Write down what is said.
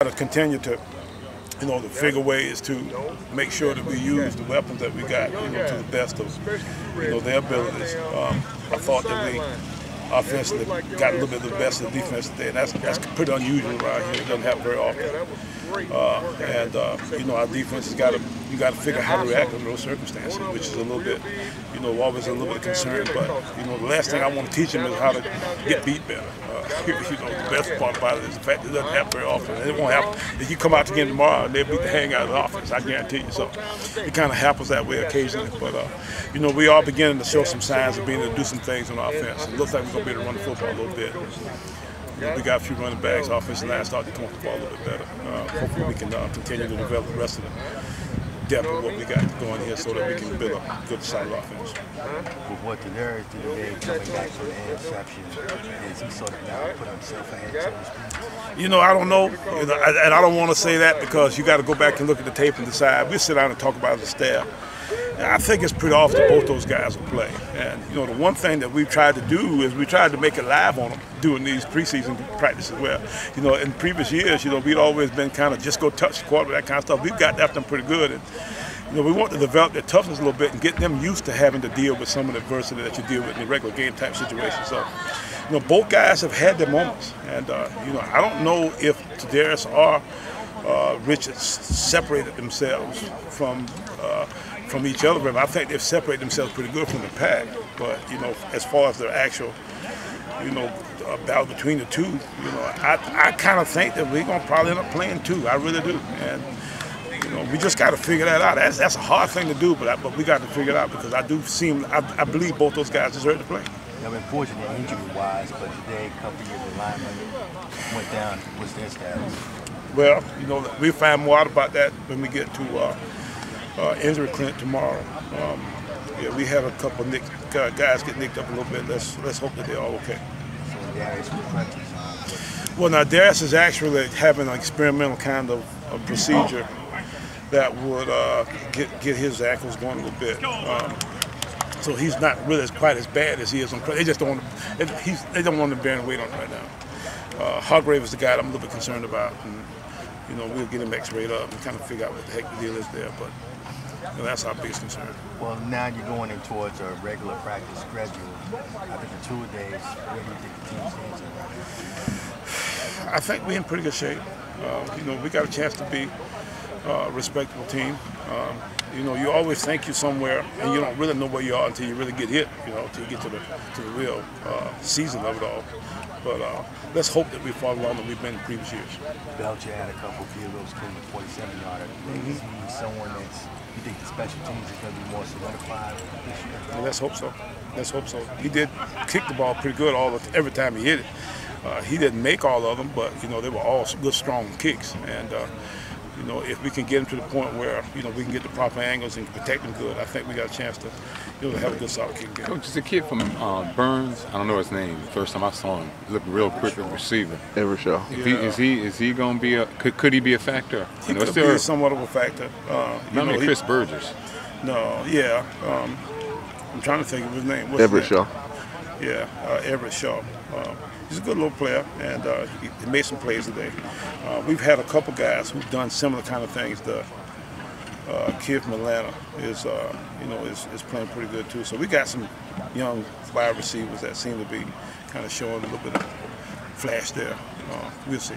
to continue to, to figure ways to make sure that we use the weapons that we got, to the best of, their abilities. I thought that we offensively got a little bit of the best of the defense today, and that's pretty unusual around here. It doesn't happen very often. Our defense has got to figure out how to react under those circumstances, which is a little bit, always a little bit of concern. But the last thing I want to teach them is how to get beat better. The best part about it is the fact that it doesn't happen very often. And it won't happen. If you come out again tomorrow, they'll beat the hang out of the offense, I guarantee you. So it kind of happens that way occasionally. But, we are beginning to show some signs of being able to do some things on offense. It looks like we're going to be able to run the football a little bit. We got a few running backs. Offensive line starting to come off the ball a little bit better. Hopefully we can continue to develop the rest of the depth of what we got going here so that we can build a good, solid offense. With what Darius did today, coming back from the interception, is he sort of now put himself ahead, so to speak? I don't know, and I don't want to say that because you got to go back and look at the tape and decide. We sit down and talk about it as a staff. I think it's pretty often both those guys will play. And, the one thing that we've tried to do is we tried to make it live on them doing these preseason practices where, in previous years, we'd always been kind of just go touch the quarterback, that kind of stuff. We've got that done pretty good. And, we want to develop their toughness a little bit and get them used to having to deal with some of the adversity that you deal with in the regular game type situation. So, both guys have had their moments. And, I don't know if Darius or Richards separated themselves from each other. I think they've separated themselves pretty good from the pack. But, as far as their actual, battle between the two, I kind of think that we're going to probably end up playing two. I really do. And, we just got to figure that out. That's a hard thing to do, but we got to figure it out because I believe both those guys deserve to play. Unfortunately, injury-wise, but today a couple of your linemen went down. What's their status? Well, we'll find more out about that when we get to injury clinic tomorrow. We had a couple of guys get nicked up a little bit. Let's hope that they're all okay. So Darius will practice. Well, now Darius is actually having an experimental kind of a procedure that would get his ankles going a little bit. So he's not really quite as bad as he is on. They just don't want to. They don't want to bear weight on him right now. Hargrave is the guy that I'm a little bit concerned about. And, we'll get him X-rayed up and kind of figure out what the heck the deal is there. But that's our biggest concern. Well, now you're going in towards a regular practice schedule. After the 2 days, where do you think the team stands in? I think we're in pretty good shape. We got a chance to be a respectable team. You always think you're somewhere, and you don't really know where you are until you really get hit. Until you get to the real season of it all. But let's hope that we follow along that we've been in previous years. Belcher had a couple field goals, came to 47-yarder. Is he someone that's, you think the special teams is going to be more solidified this year? Yeah, let's hope so. Let's hope so. He did kick the ball pretty good every time he hit it. He didn't make all of them, but they were all good, strong kicks. And if we can get him to the point where we can get the proper angles and protect him good, I think we got a chance to have a good solid kick game. Coach, there's a kid from Burns. I don't know his name. The first time I saw him, he looked real quick at receiver. Evershaw. Is he going to be a? Could he be a factor? He could be somewhat of a factor. Chris Burgess. No, yeah. I'm trying to think of his name. Evershaw. Yeah, Evershaw. He's a good little player, and he made some plays today. We've had a couple guys who've done similar kind of things. The kid from Atlanta is playing pretty good too. So we got some young wide receivers that seem to be kind of showing a little bit of flash there. We'll see.